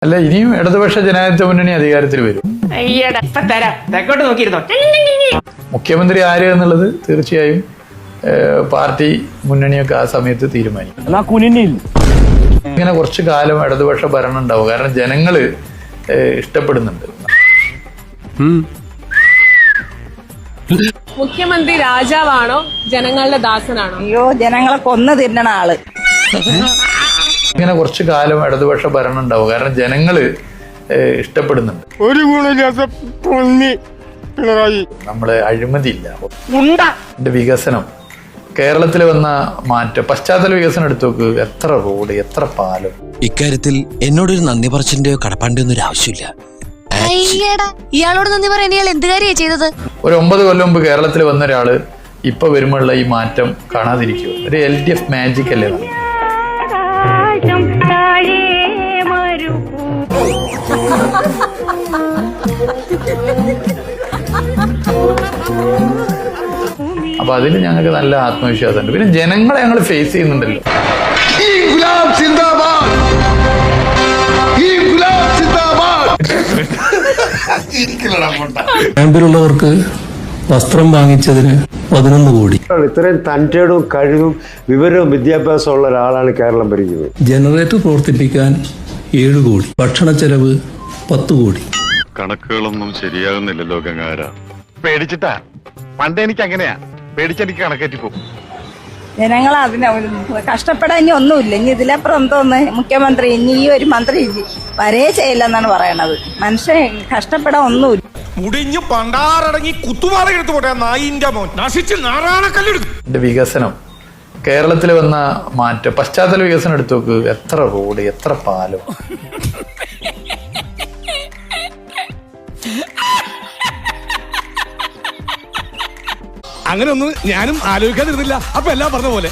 അല്ല, ഇനിയും ഇടതുപക്ഷ ജനാധിപത്യ മുന്നണി അധികാരത്തിൽ വരും. മുഖ്യമന്ത്രി ആര് എന്നുള്ളത് തീർച്ചയായും പാർട്ടി മുന്നണിയൊക്കെ ആ സമയത്ത് തീരുമാനിക്കും. ഇങ്ങനെ കുറച്ചു കാലം ഇടതുപക്ഷ ഭരണം ഉണ്ടാവും. കാരണം ജനങ്ങള് ഇഷ്ടപ്പെടുന്നുണ്ട്. മുഖ്യമന്ത്രി രാജാവാണോ ജനങ്ങളുടെ ദാസനാണോ? അയ്യോ, ജനങ്ങളെ കൊന്നു തിന്നണ ആള്. ഇങ്ങനെ കുറച്ചു കാലം ഇടതുപക്ഷ ഭരണം ഉണ്ടാവും. കാരണം ജനങ്ങള് ഇഷ്ടപ്പെടുന്നുണ്ട്. ഒരു ഗുണമില്ലാത്ത നമ്മള് അഴിമതിയില്ല. വികസനം കേരളത്തിൽ വന്ന മാറ്റം, പശ്ചാത്തല വികസനം എടുത്തു നോക്ക്. എത്ര റോഡ്, എത്ര പാലം. ഇക്കാര്യത്തിൽ എന്നോടൊരു നന്ദി പറച്ചിന്റെ കടപ്പാണ്ടിന്റെ ഒന്നും ആവശ്യമില്ല. ഇയാളോട് നന്ദി പറയാൻ ഇയാൾ എന്ത് കാര്യമാണ് ചെയ്തത്? ഒരു 9 കൊല്ലം മുമ്പ് കേരളത്തിൽ വന്ന ഒരാള് ഇപ്പൊ വരുമ്പോഴുള്ള ഈ മാറ്റം കാണാതിരിക്കും. ഒരു LDF മാജിക് അല്ലേ? അപ്പൊ അതിൽ ഞങ്ങൾക്ക് നല്ല ആത്മവിശ്വാസമുണ്ട്. പിന്നെ ജനങ്ങളെ ഞങ്ങൾ ഫേസ് ചെയ്യുന്നുണ്ടല്ലോ. ക്യാമ്പിലുള്ളവർക്ക് വസ്ത്രം വാങ്ങിച്ചതിന് 11 കോടി. ഇത്രയും തന്റേടും കഴിവും വിവരവും വിദ്യാഭ്യാസവും ഉള്ള ഒരാളാണ് കേരളം ഭരിക്കുന്നത്. ജനറേറ്റർ പ്രവർത്തിപ്പിക്കാൻ 7 കോടി. ഭക്ഷണ ചെലവ് 10 കോടി. കണക്കുകളൊന്നും ശരിയാകുന്നില്ലല്ലോ ഗംഗാര. പേടിച്ചിട്ടാ. പണ്ട് എനിക്ക് അങ്ങനെയാ, പേടിച്ചെനിക്ക് കണക്കേറ്റിപ്പോ. ജനങ്ങൾ അതിന് കഷ്ടപ്പെടാൻ ഇനി ഒന്നുമില്ല. ഇനി ഇതിലപ്പുറം എന്തോന്ന് മുഖ്യമന്ത്രി ഇനി ഈ ഒരു മന്ത്രി വരേ ചെയ്യില്ലെന്നാണ് പറയണത്. മനുഷ്യൻ കഷ്ടപ്പെടാൻ ഒന്നുമില്ല. മുടിഞ്ഞു പണ്ടാറടങ്ങി കുത്തുപാറ എടുത്തു പോട്ടെ നായിന്റെ മോൻ നശിച്ച് നാറാണക്കല്ലെടുക്കും. വികസനം കേരളത്തിൽ വന്ന മാറ്റം, പശ്ചാത്തല വികസനം എടുത്തു നോക്ക്. എത്ര റോഡ്, എത്ര പാലം. അങ്ങനെ ഒന്നും ഞാനും ആലോചിക്കാതിരുന്നില്ല. അപ്പൊ എല്ലാം പറഞ്ഞ പോലെ